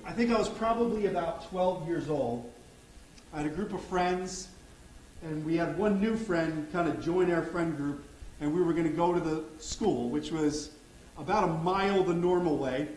I think I was probably about 12 years old. I had a group of friends, and we had one new friend kind of join our friend group, and we were going to go to the school, which was about a mile the normal way,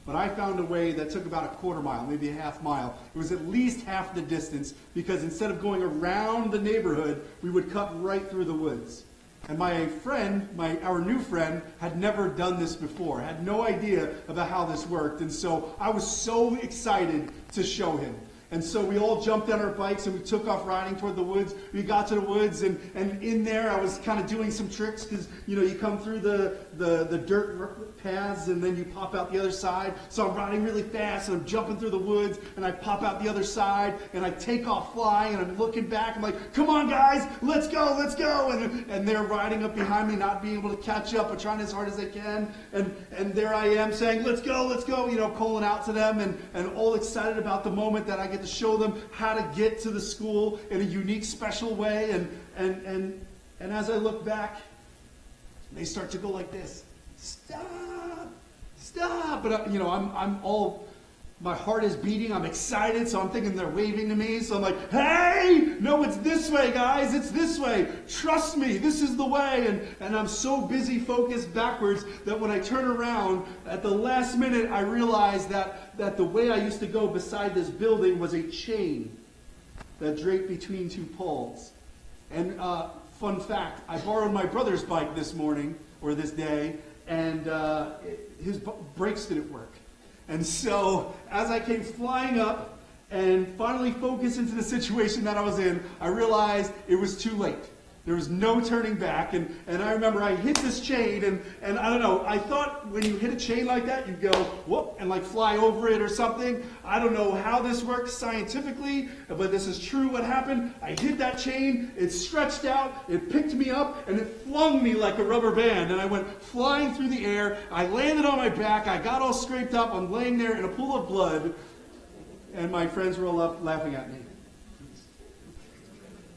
but I found a way that took about a quarter mile, maybe a half mile. It was at least half the distance, because instead of going around the neighborhood, we would cut right through the woods. And my friend, our new friend, had never done this before, had no idea about how this worked. And so I was so excited to show him. And so we all jumped on our bikes and we took off riding toward the woods. We got to the woods, and in there I was kind of doing some tricks because, you come through the dirt paths and then you pop out the other side. So I'm riding really fast and I'm jumping through the woods and I pop out the other side and I take off flying and I'm looking back. I'm like, come on guys, let's go, let's go. And they're riding up behind me, not being able to catch up, but trying as hard as they can. And there I am saying, let's go, calling out to them and all excited about the moment that I get to show them how to get to the school in a unique, special way. And as I look back, they start to go like this. Stop. But, I'm all, my heart is beating. I'm excited. So I'm thinking they're waving to me. So I'm like, hey, no, it's this way, guys. It's this way. Trust me. This is the way. And I'm so busy focused backwards that when I turn around at the last minute, I realize that the way I used to go beside this building was a chain that draped between two poles. And fun fact, I borrowed my brother's bike this morning, or this day, and his brakes didn't work. And so as I came flying up and finally focused into the situation that I was in, I realized it was too late. There was no turning back. And I remember I hit this chain, and I don't know, I thought when you hit a chain like that, you'd go, whoop, and like fly over it or something. I don't know how this works scientifically, but this is true what happened. I hit that chain, it stretched out, it picked me up, and it flung me like a rubber band. And I went flying through the air. I landed on my back. I got all scraped up. I'm laying there in a pool of blood, and my friends were all up laughing at me,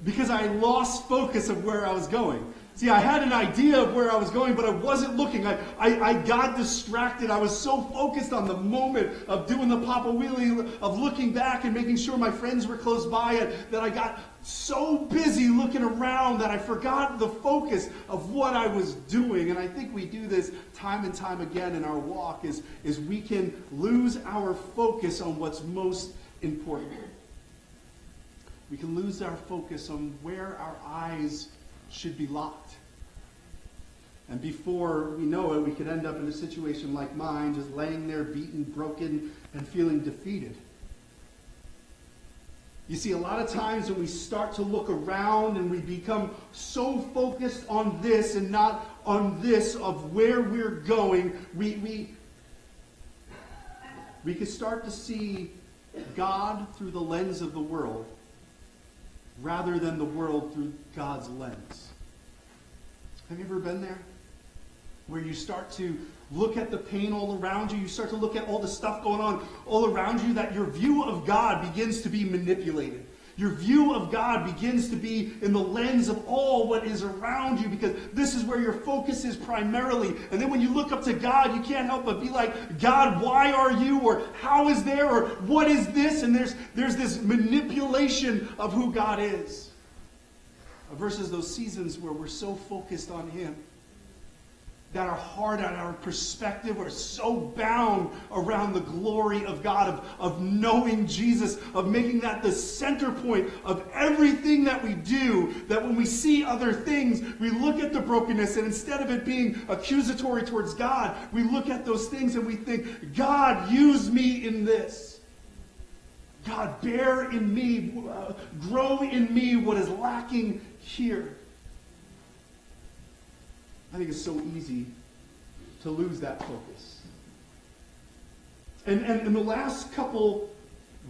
because I lost focus of where I was going. See, I had an idea of where I was going, but I wasn't looking. I got distracted. I was so focused on the moment of doing the Papa Wheelie, of looking back and making sure my friends were close by it, that I got so busy looking around that I forgot the focus of what I was doing. And I think we do this time and time again in our walk, is we can lose our focus on what's most important. We can lose our focus on where our eyes should be locked. And before we know it, we could end up in a situation like mine, just laying there beaten, broken, and feeling defeated. You see, a lot of times when we start to look around and we become so focused on this and not on this of where we're going, we can start to see God through the lens of the world, rather than the world through God's lens. Have you ever been there? Where you start to look at the pain all around you, you start to look at all the stuff going on all around you, that your view of God begins to be manipulated. Your view of God begins to be in the lens of all what is around you, because this is where your focus is primarily. And then when you look up to God, you can't help but be like, God, why are you? Or how is there? Or what is this? And there's this manipulation of who God is. Versus those seasons where we're so focused on Him, that our heart and our perspective are so bound around the glory of God, of knowing Jesus, of making that the center point of everything that we do, that when we see other things, we look at the brokenness, and instead of it being accusatory towards God, we look at those things and we think, God, use me in this. God, bear in me, grow in me what is lacking here. I think it's so easy to lose that focus. And in the last couple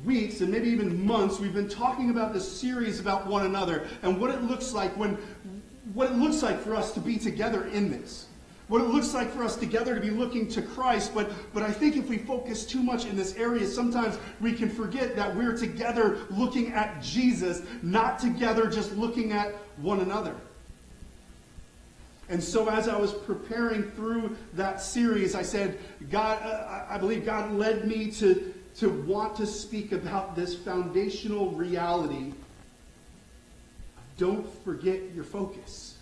weeks, and maybe even months, we've been talking about this series about one another and what it looks like for us to be together in this. What it looks like for us together to be looking to Christ. But I think if we focus too much in this area, sometimes we can forget that we're together looking at Jesus, not together just looking at one another. And so as I was preparing through that series, I said, God, I believe God led me to to want to speak about this foundational reality. Don't forget your focus.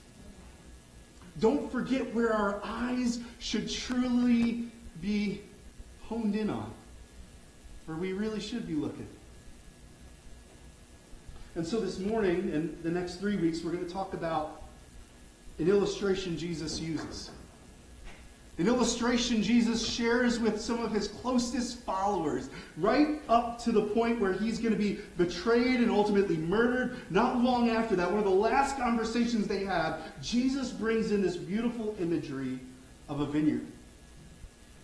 Don't forget where our eyes should truly be honed in on, where we really should be looking. And so this morning, and the next 3 weeks, we're going to talk about an illustration Jesus uses. An illustration Jesus shares with some of his closest followers, right up to the point where he's going to be betrayed and ultimately murdered. Not long after that, one of the last conversations they have, Jesus brings in this beautiful imagery of a vineyard.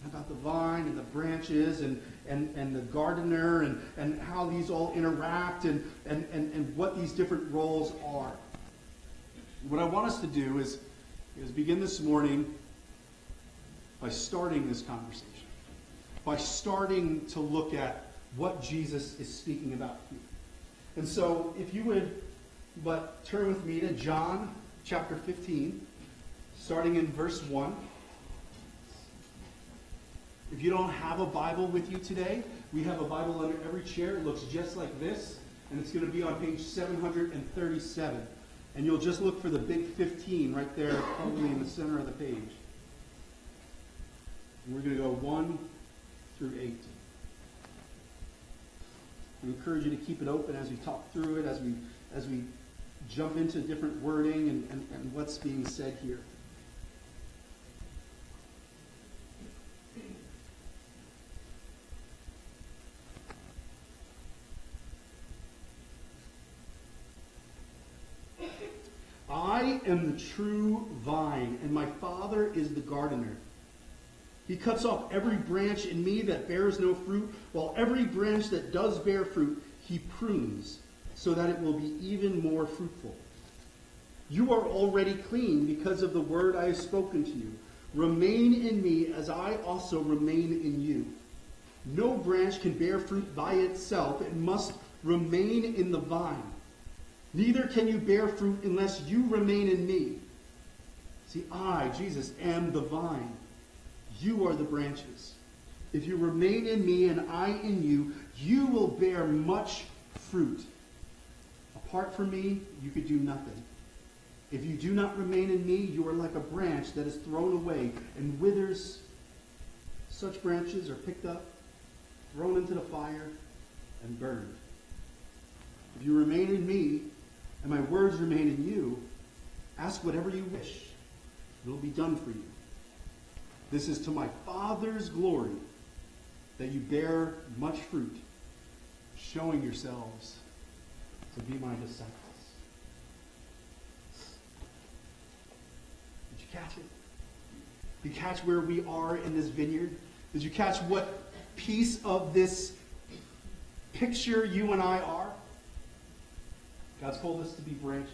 About the vine and the branches and the gardener and how these all interact and what these different roles are. What I want us to do is begin this morning by starting this conversation, by starting to look at what Jesus is speaking about here. And so if you would but turn with me to John chapter 15, starting in verse 1. If you don't have a Bible with you today, we have a Bible under every chair. It looks just like this, and it's going to be on page 737. And you'll just look for the big 15 right there, probably in the center of the page. And we're going to go 1 through 8. I encourage you to keep it open as we talk through it, as we jump into different wording and what's being said here. I am the true vine, and my Father is the gardener. He cuts off every branch in me that bears no fruit, while every branch that does bear fruit, he prunes, so that it will be even more fruitful. You are already clean because of the word I have spoken to you. Remain in me as I also remain in you. No branch can bear fruit by itself. It must remain in the vine. Neither can you bear fruit unless you remain in me. See, I, Jesus, am the vine. You are the branches. If you remain in me and I in you, you will bear much fruit. Apart from me, you could do nothing. If you do not remain in me, you are like a branch that is thrown away and withers. Such branches are picked up, thrown into the fire, and burned. If you remain in me, and my words remain in you, ask whatever you wish. It will be done for you. This is to my Father's glory that you bear much fruit, showing yourselves to be my disciples. Did you catch it? Did you catch where we are in this vineyard? Did you catch what piece of this picture you and I are? God's called us to be branches.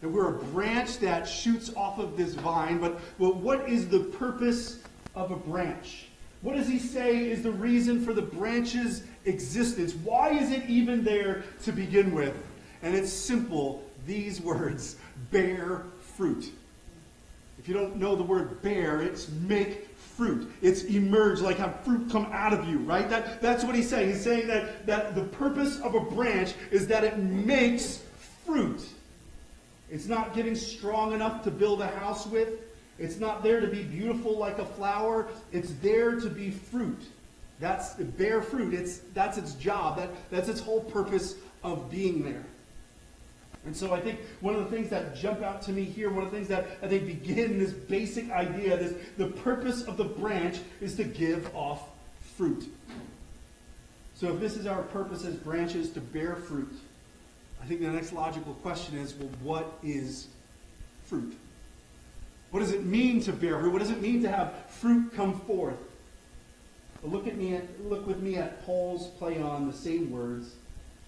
And we're a branch that shoots off of this vine, but what is the purpose of a branch? What does he say is the reason for the branch's existence? Why is it even there to begin with? And it's simple, these words, bear fruit. If you don't know the word bear, it's make fruit. It's emerge, like have fruit come out of you, right? That's what he's saying. He's saying that the purpose of a branch is that it makes fruit. It's not getting strong enough to build a house with. It's not there to be beautiful like a flower. It's there to be fruit. That's bear fruit. That's its job. That's its whole purpose of being there. And so I think one of the things that jump out to me here, one of the things that I think begin this basic idea, the purpose of the branch is to give off fruit. So if this is our purpose as branches, to bear fruit, I think the next logical question is, well, what is fruit? What does it mean to bear fruit? What does it mean to have fruit come forth? Well, look with me at Paul's play on the same words.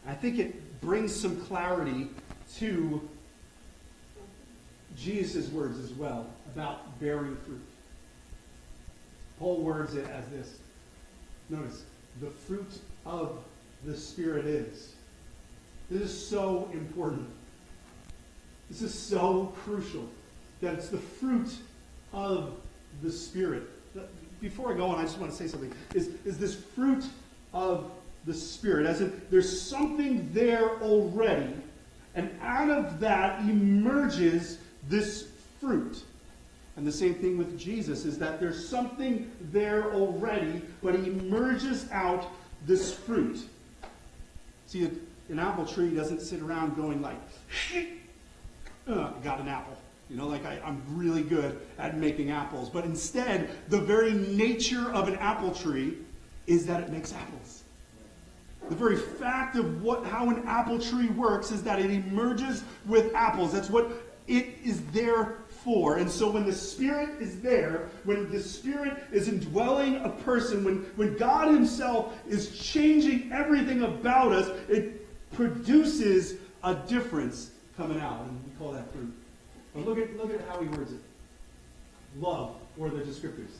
I think it brings some clarity to Jesus' words as well about bearing fruit. Paul words it as this. Notice, the fruit of the Spirit is. This is so important. This is so crucial that it's the fruit of the Spirit. before I go on, I just want to say something. Is this fruit of the Spirit, as in there's something there already, and out of that emerges this fruit. And the same thing with Jesus is that there's something there already, but he emerges out this fruit. See, an apple tree doesn't sit around going like, got an apple. You know, like I'm really good at making apples. But instead, the very nature of an apple tree is that it makes apples. The very fact of how an apple tree works is that it emerges with apples. That's what it is there for. And so when the Spirit is there, when the Spirit is indwelling a person, when God himself is changing everything about us, it produces a difference coming out. And we call that fruit. But look at how he words it. Love, or the descriptors.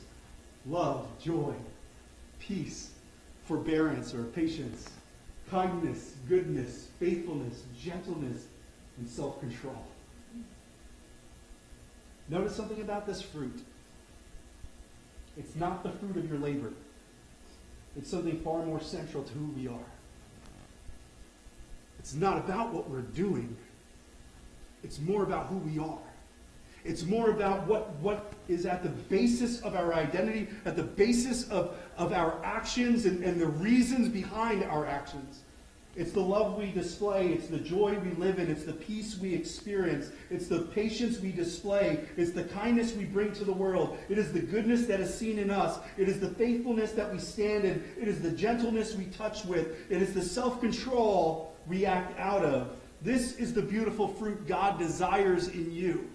Love, joy, peace, forbearance or patience, kindness, goodness, faithfulness, gentleness, and self-control. Notice something about this fruit. It's not the fruit of your labor. It's something far more central to who we are. It's not about what we're doing. It's more about who we are. It's more about what is at the basis of our identity, at the basis of our actions and the reasons behind our actions. It's the love we display. It's the joy we live in. It's the peace we experience. It's the patience we display. It's the kindness we bring to the world. It is the goodness that is seen in us. It is the faithfulness that we stand in. It is the gentleness we touch with. It is the self-control we act out of. This is the beautiful fruit God desires in you.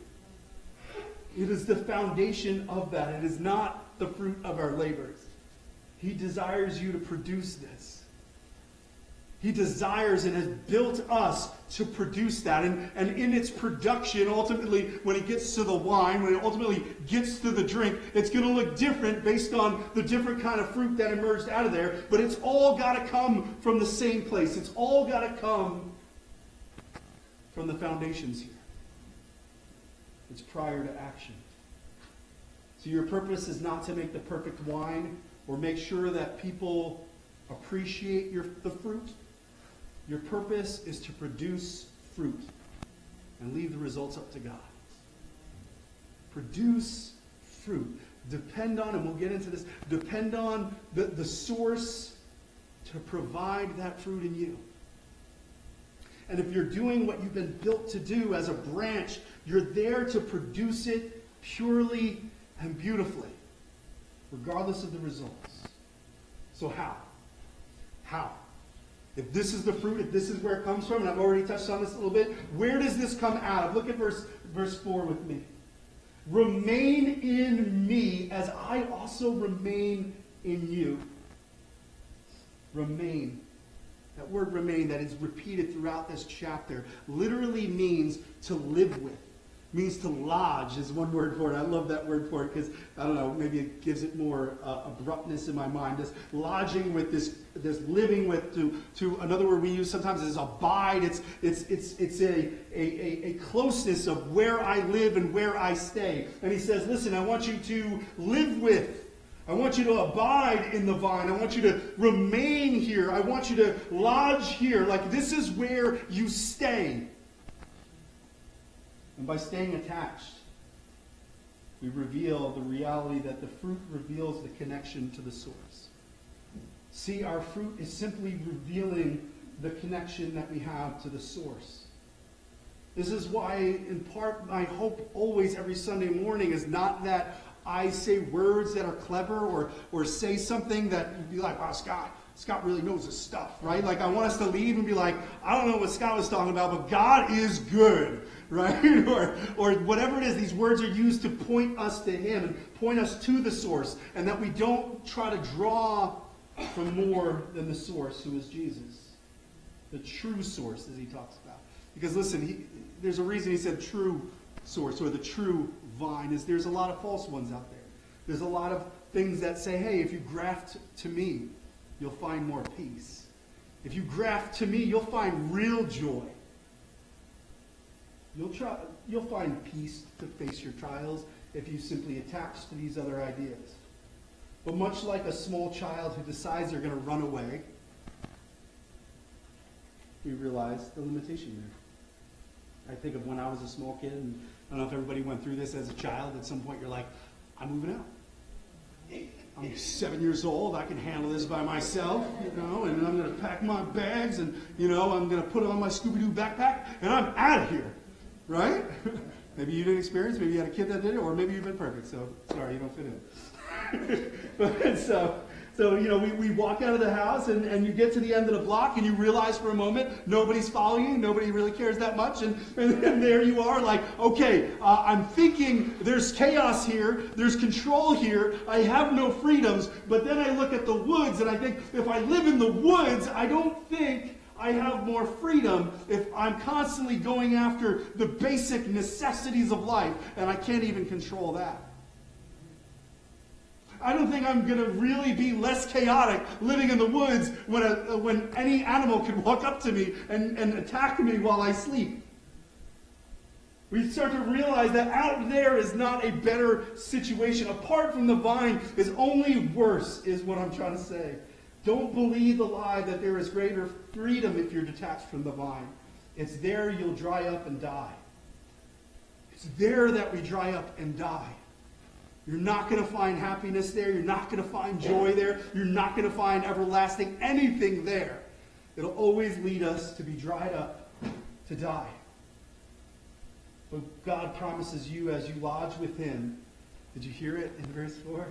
It is the foundation of that. It is not the fruit of our labors. He desires you to produce this. He desires and has built us to produce that. And in its production, ultimately, when it gets to the wine, when it ultimately gets to the drink, it's going to look different based on the different kind of fruit that emerged out of there. But it's all got to come from the same place. It's all got to come from the foundations here. It's prior to action. So your purpose is not to make the perfect wine or make sure that people appreciate the fruit. Your purpose is to produce fruit and leave the results up to God. Produce fruit. Depend on, and we'll get into this, depend on the source to provide that fruit in you. And if you're doing what you've been built to do as a branch, you're there to produce it purely and beautifully, regardless of the results. So how? How? If this is the fruit, if this is where it comes from, and I've already touched on this a little bit, where does this come out of? Look at verse 4 with me. Remain in me as I also remain in you. Remain. That word remain that is repeated throughout this chapter literally means to live with. Means to lodge is one word for it. I love that word for it because, I don't know, maybe it gives it more abruptness in my mind. This lodging with, this living with, to another word we use sometimes is abide. It's a closeness of where I live and where I stay. And he says, listen, I want you to live with. I want you to abide in the vine. I want you to remain here. I want you to lodge here. Like this is where you stay. And by staying attached, we reveal the reality that the fruit reveals the connection to the source. See, our fruit is simply revealing the connection that we have to the source. This is why, in part, my hope always every Sunday morning is not that I say words that are clever or say something that you'd be like, wow, Scott really knows his stuff, right? Like I want us to leave and be like, I don't know what Scott was talking about, but God is good, right? or whatever it is, these words are used to point us to him and point us to the source, and that we don't try to draw from more than the source, who is Jesus. The true source, as he talks about. Because listen, there's a reason he said true source, or the true vine, is there's a lot of false ones out there. There's a lot of things that say, hey, if you graft to me, you'll find more peace. If you graft to me, you'll find real joy. You'll find peace to face your trials if you simply attach to these other ideas. But much like a small child who decides they're going to run away, we realize the limitation there. I think of when I was a small kid, and I don't know if everybody went through this as a child. At some point you're like, I'm moving out. I'm 7 years old. I can handle this by myself, and I'm going to pack my bags, and, I'm going to put on my Scooby-Doo backpack, and I'm out of here, right? Maybe you didn't experience, maybe you had a kid that did it, or maybe you've been perfect, so sorry, you don't fit in. But so we walk out of the house, and you get to the end of the block, and you realize for a moment nobody's following you, nobody really cares that much, and there you are, like, okay, I'm thinking there's chaos here, there's control here, I have no freedoms, but then I look at the woods, and I think, if I live in the woods, I don't think I have more freedom if I'm constantly going after the basic necessities of life, and I can't even control that. I don't think I'm going to really be less chaotic living in the woods when any animal could walk up to me and attack me while I sleep. We start to realize that out there is not a better situation. Apart from the vine is only worse, is what I'm trying to say. Don't believe the lie that there is greater freedom if you're detached from the vine. It's there you'll dry up and die. It's there that we dry up and die. You're not going to find happiness there. You're not going to find joy there. You're not going to find everlasting anything there. It'll always lead us to be dried up, to die. But God promises you as you lodge with Him. Did you hear it in verse 4?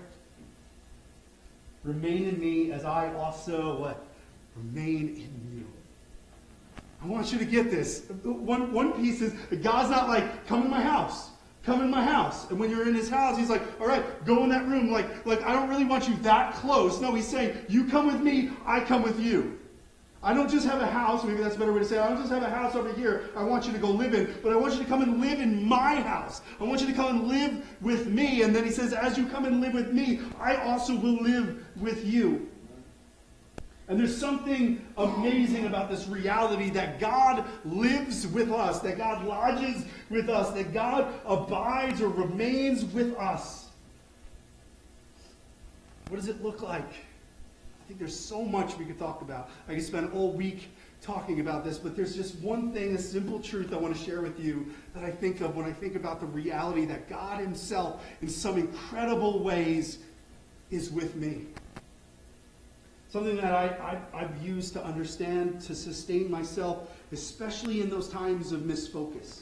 Remain in me as I also, what? Remain in you. I want you to get this. One piece is that God's not like, come in my house. Come in my house. And when you're in His house, He's like, all right, go in that room. Like I don't really want you that close. No, He's saying, you come with me, I come with you. I don't just have a house, maybe that's a better way to say it. I don't just have a house over here I want you to go live in, but I want you to come and live in my house. I want you to come and live with me. And then He says, as you come and live with me, I also will live with you. And there's something amazing about this reality that God lives with us, that God lodges with us, that God abides or remains with us. What does it look like? I think there's so much we could talk about. I could spend all week talking about this, but there's just one thing, a simple truth I want to share with you that I think of when I think about the reality that God Himself, in some incredible ways, is with me. Something that I've used to understand, to sustain myself, especially in those times of misfocus.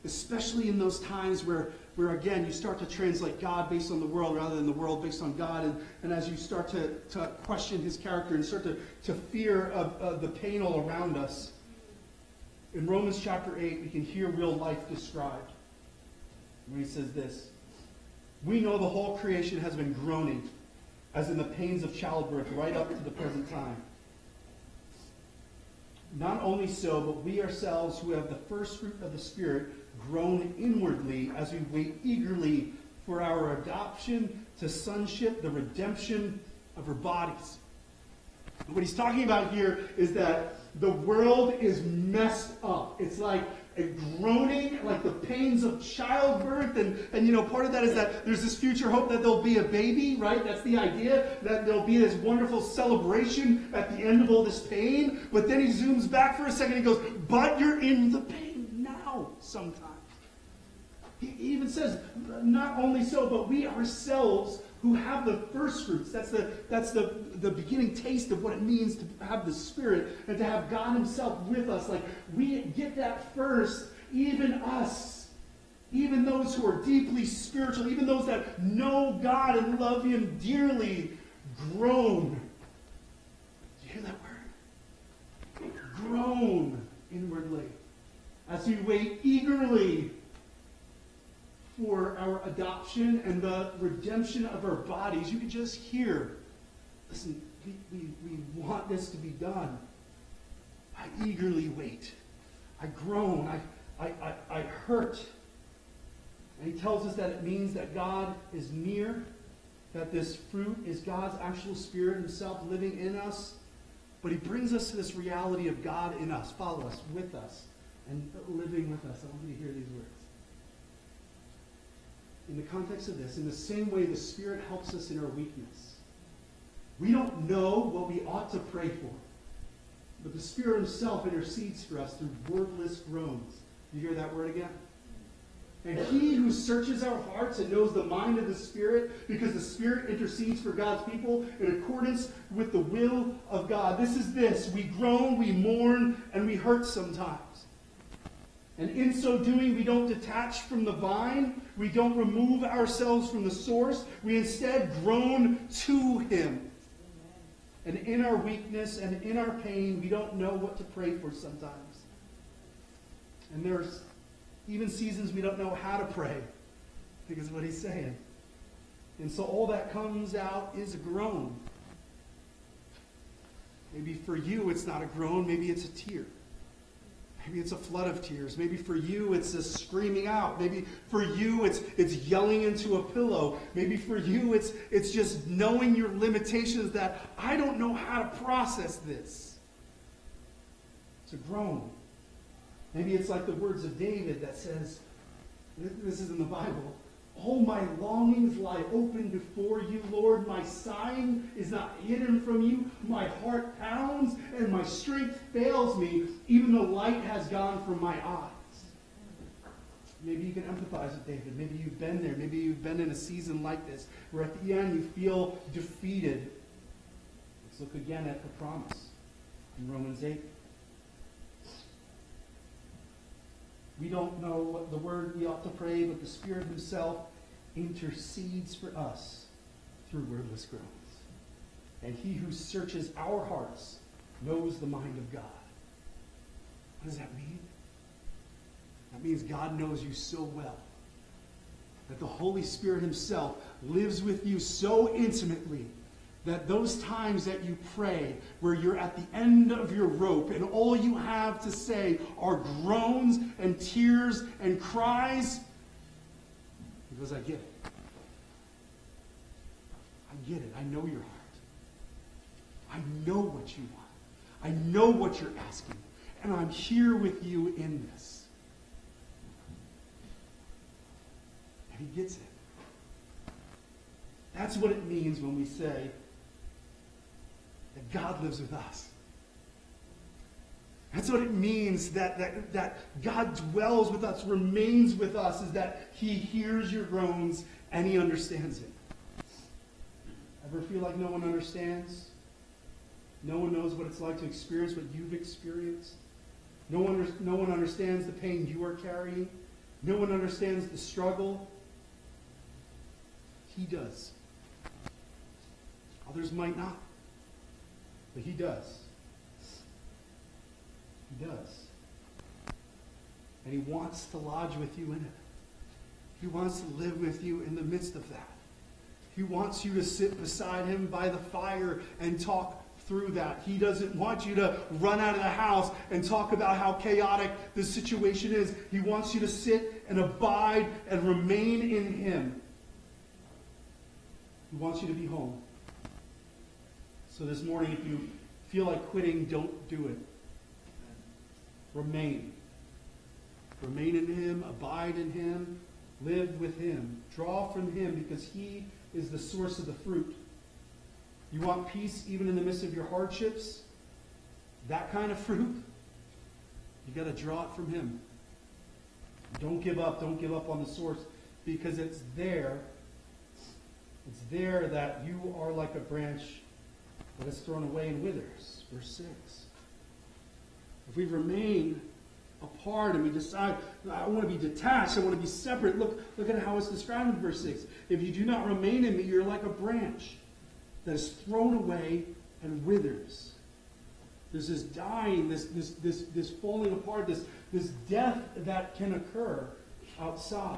Especially in those times where again, you start to translate God based on the world rather than the world based on God. And as you start to question His character and start to fear of the pain all around us. In Romans chapter 8, we can hear real life described. When He says this, we know the whole creation has been groaning, as in the pains of childbirth, right up to the present time. Not only so, but we ourselves who have the first fruit of the Spirit groan inwardly as we wait eagerly for our adoption to sonship, the redemption of our bodies. What he's talking about here is that the world is messed up. It's like a groaning, like the pains of childbirth. And part of that is that there's this future hope that there'll be a baby, right? That's the idea, that there'll be this wonderful celebration at the end of all this pain. But then he zooms back for a second and he goes, but you're in the pain now sometimes. He even says, not only so, but we ourselves who have the first fruits. That's the beginning taste of what it means to have the Spirit and to have God Himself with us. Like, we get that first, even us. Even those who are deeply spiritual, even those that know God and love Him dearly, groan. Do you hear that word? Groan inwardly as we wait eagerly for our adoption and the redemption of our bodies. You can just hear, listen, we want this to be done. I eagerly wait. I groan. I hurt. And he tells us that it means that God is near, that this fruit is God's actual Spirit Himself living in us. But he brings us to this reality of God in us, follow us, with us, and living with us. I want you to hear these words. In the context of this, in the same way the Spirit helps us in our weakness, We don't know what we ought to pray for, but the Spirit himself intercedes for us through wordless groans. You hear that word again? And he who searches our hearts and knows the mind of the Spirit, because the Spirit intercedes for God's people in accordance with the will of God. This. We groan, we mourn, and we hurt sometimes. And in so doing, we don't detach from the vine. We don't remove ourselves from the source. We instead groan to him. And in our weakness and in our pain, we don't know what to pray for sometimes. And there's even seasons we don't know how to pray, because of what he's saying. And so all that comes out is a groan. Maybe for you it's not a groan, maybe it's a tear. Maybe it's a flood of tears. Maybe for you it's a screaming out. Maybe for you it's yelling into a pillow. Maybe for you it's just knowing your limitations, that I don't know how to process this. It's a groan. Maybe it's like the words of David that says, this is in the Bible, all my longings lie open before you, Lord. My sign is not hidden from you. My heart pounds and my strength fails me. Even the light has gone from my eyes. Maybe you can empathize with David. Maybe you've been there. Maybe you've been in a season like this, where at the end you feel defeated. Let's look again at the promise in Romans 8. We don't know what the word we ought to pray, but the Spirit himself intercedes for us through wordless groans. And he who searches our hearts knows the mind of God. What does that mean? That means God knows you so well, that the Holy Spirit himself lives with you so intimately, that those times that you pray where you're at the end of your rope and all you have to say are groans and tears and cries, he goes, I get it. I get it. I know your heart. I know what you want. I know what you're asking. And I'm here with you in this. And he gets it. That's what it means when we say that God lives with us. That's what it means that God dwells with us, remains with us, is that he hears your groans and he understands it. Ever feel like no one understands? No one knows what it's like to experience what you've experienced? No one understands the pain you are carrying? No one understands the struggle? He does. Others might not. But he does. He does. And he wants to lodge with you in it. He wants to live with you in the midst of that. He wants you to sit beside him by the fire and talk through that. He doesn't want you to run out of the house and talk about how chaotic the situation is. He wants you to sit and abide and remain in him. He wants you to be home. So this morning, if you feel like quitting, don't do it. Remain. Remain in him, abide in him, live with him. Draw from him, because he is the source of the fruit. You want peace even in the midst of your hardships? That kind of fruit? You got to draw it from him. Don't give up. Don't give up on the source, because it's there. It's there that you are like a branch that is thrown away and withers. Verse 6. If we remain apart and we decide, I want to be detached, I want to be separate. Look at how it's described in verse 6. If you do not remain in me, you're like a branch that is thrown away and withers. There's this dying, this falling apart, this death that can occur outside.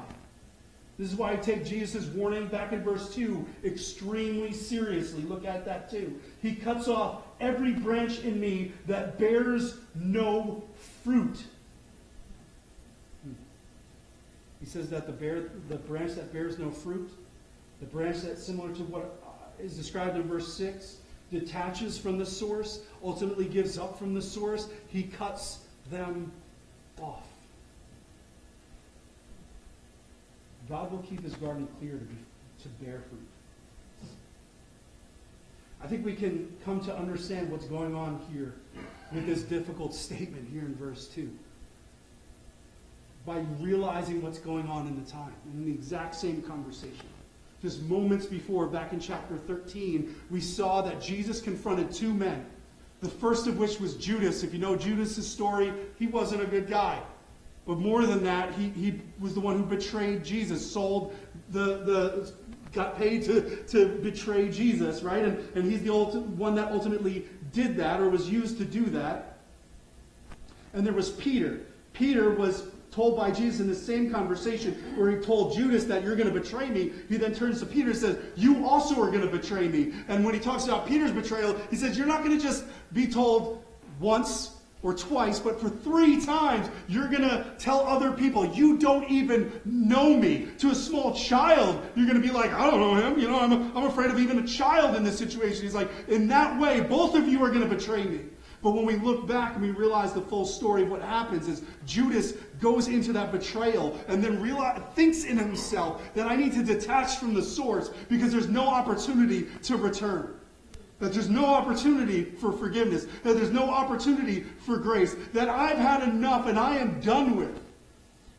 This is why I take Jesus' warning back in verse 2 extremely seriously. Look at that too. He cuts off every branch in me that bears no fruit. He says that the branch that bears no fruit, the branch that's similar to what is described in verse 6, detaches from the source, ultimately gives up from the source. He cuts them off. God will keep his garden clear to bear fruit. I think we can come to understand what's going on here with this difficult statement here in verse 2. By realizing what's going on in the time, in the exact same conversation. Just moments before, back in chapter 13, we saw that Jesus confronted two men. The first of which was Judas. If you know Judas' story, he wasn't a good guy. But more than that, he was the one who betrayed Jesus, got paid to betray Jesus, right? And he's the one that ultimately did that, or was used to do that. And there was Peter. Peter was told by Jesus in the same conversation where he told Judas that you're going to betray me. He then turns to Peter and says, you also are going to betray me. And when he talks about Peter's betrayal, he says, you're not going to just be told once or twice, but for 3 times, you're going to tell other people, you don't even know me. To a small child, you're going to be like, I don't know him. You know, I'm afraid of even a child in this situation. He's like, in that way, both of you are going to betray me. But when we look back and we realize the full story of what happens is Judas goes into that betrayal and then thinks in himself that I need to detach from the source because there's no opportunity to return. That there's no opportunity for forgiveness. That there's no opportunity for grace. That I've had enough and I am done with.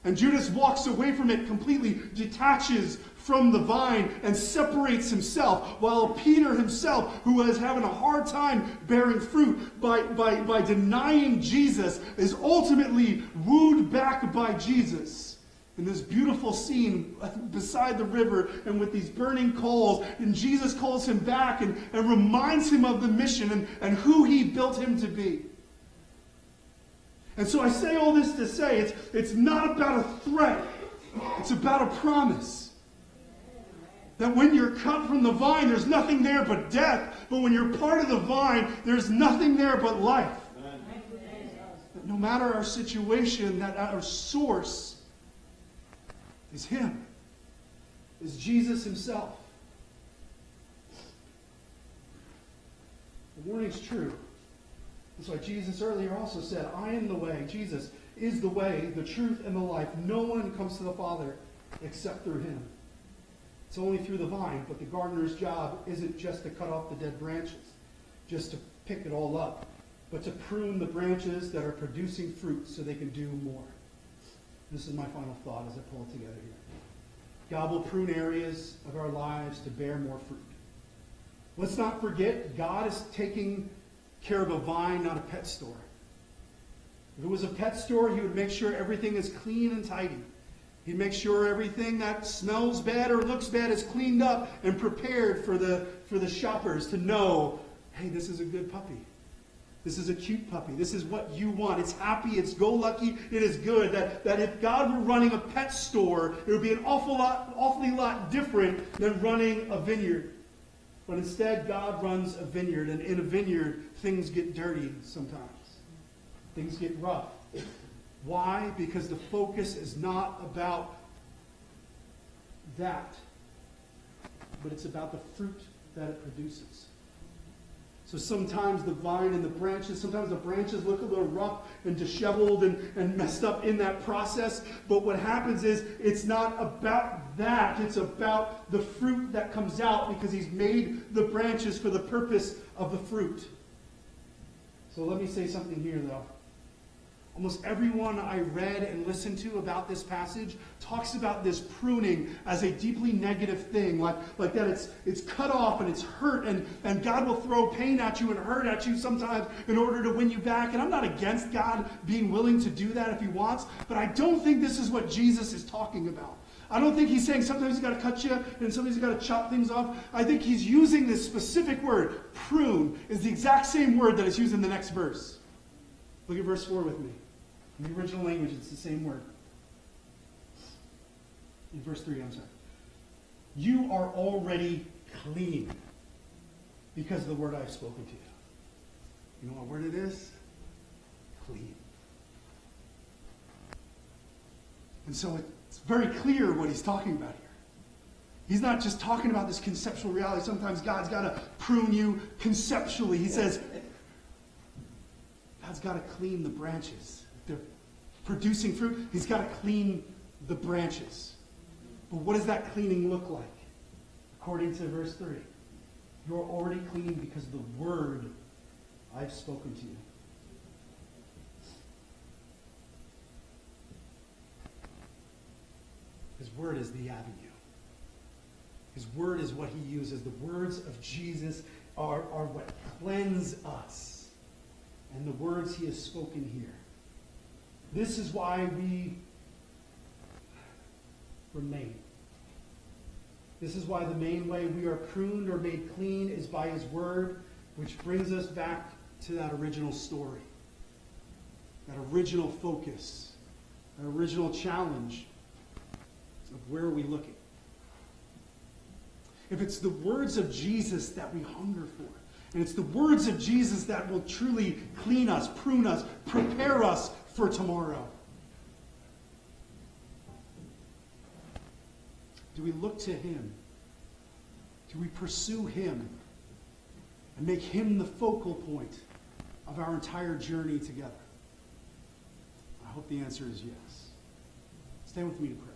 And Judas walks away from it completely, detaches from the vine and separates himself, while Peter himself, who is having a hard time bearing fruit by denying Jesus, is ultimately wooed back by Jesus. In this beautiful scene beside the river and with these burning coals, and Jesus calls him back and reminds him of the mission and who he built him to be. And so I say all this to say it's not about a threat. It's about a promise. That when you're cut from the vine, there's nothing there but death. But when you're part of the vine, there's nothing there but life. That no matter our situation, that our source is Him. Is Jesus Himself. The warning's true. That's why Jesus earlier also said, I am the way. Jesus is the way, the truth, and the life. No one comes to the Father except through Him. It's only through the vine, but the gardener's job isn't just to cut off the dead branches, just to pick it all up, but to prune the branches that are producing fruit so they can do more. This is my final thought as I pull it together here. God will prune areas of our lives to bear more fruit. Let's not forget, God is taking care of a vine, not a pet store. If it was a pet store, He would make sure everything is clean and tidy. He'd make sure everything that smells bad or looks bad is cleaned up and prepared for the shoppers to know, hey, this is a good puppy. This is a cute puppy. This is what you want. It's happy. It's go-lucky. It is good. That if God were running a pet store, it would be an awfully lot different than running a vineyard. But instead, God runs a vineyard. And in a vineyard, things get dirty sometimes. Things get rough. Why? Because the focus is not about that, but it's about the fruit that it produces. So sometimes the vine and the branches, sometimes the branches look a little rough and disheveled and messed up in that process. But what happens is it's not about that. It's about the fruit that comes out because He's made the branches for the purpose of the fruit. So let me say something here, though. Almost everyone I read and listened to about this passage talks about this pruning as a deeply negative thing, like that it's cut off and it's hurt, and God will throw pain at you and hurt at you sometimes in order to win you back. And I'm not against God being willing to do that if He wants, but I don't think this is what Jesus is talking about. I don't think He's saying sometimes He's got to cut you and sometimes He's got to chop things off. I think He's using this specific word, prune, is the exact same word that is used in the next verse. Look at verse 4 with me. In the original language, it's the same word. In verse 3, I'm sorry. You are already clean because of the word I have spoken to you. You know what word it is? Clean. And so it's very clear what He's talking about here. He's not just talking about this conceptual reality. Sometimes God's got to prune you conceptually. He says, God's got to clean the branches. They're producing fruit. He's got to clean the branches. But what does that cleaning look like? According to verse 3. You're already clean because of the word I've spoken to you. His word is the avenue. His word is what he uses. The words of Jesus are what cleanse us. And the words he has spoken here. This is why we remain. This is why the main way we are pruned or made clean is by his word, which brings us back to that original story. That original focus. That original challenge of where are we looking? If it's the words of Jesus that we hunger for, and it's the words of Jesus that will truly clean us, prune us, prepare us for tomorrow. Do we look to him? Do we pursue him and make him the focal point of our entire journey together? I hope the answer is yes. Stand with me to pray.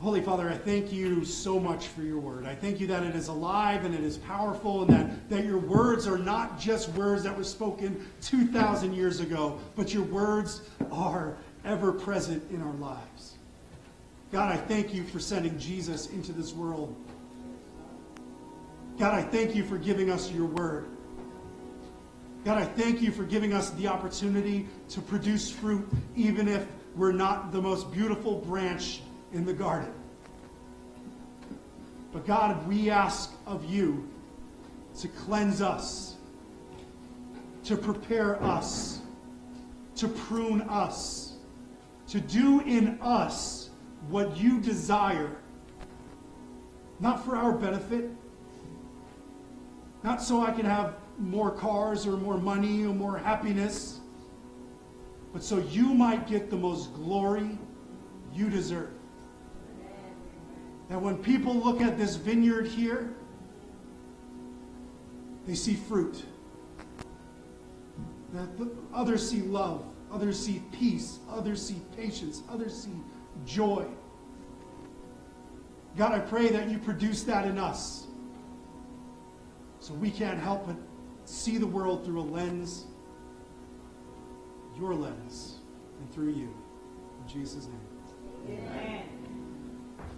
Holy Father, I thank you so much for your word. I thank you that it is alive and it is powerful, and that your words are not just words that were spoken 2,000 years ago, but your words are ever present in our lives. God, I thank you for sending Jesus into this world. God, I thank you for giving us your word. God, I thank you for giving us the opportunity to produce fruit, even if we're not the most beautiful branch in the garden. But God, we ask of you to cleanse us, to prepare us, to prune us, to do in us what you desire, not for our benefit, not so I can have more cars or more money or more happiness, but so you might get the most glory you deserve. That when people look at this vineyard here, they see fruit. That others see love, others see peace, others see patience, others see joy. God, I pray that you produce that in us, so we can't help but see the world through a lens, your lens, and through you. In Jesus' name. Amen.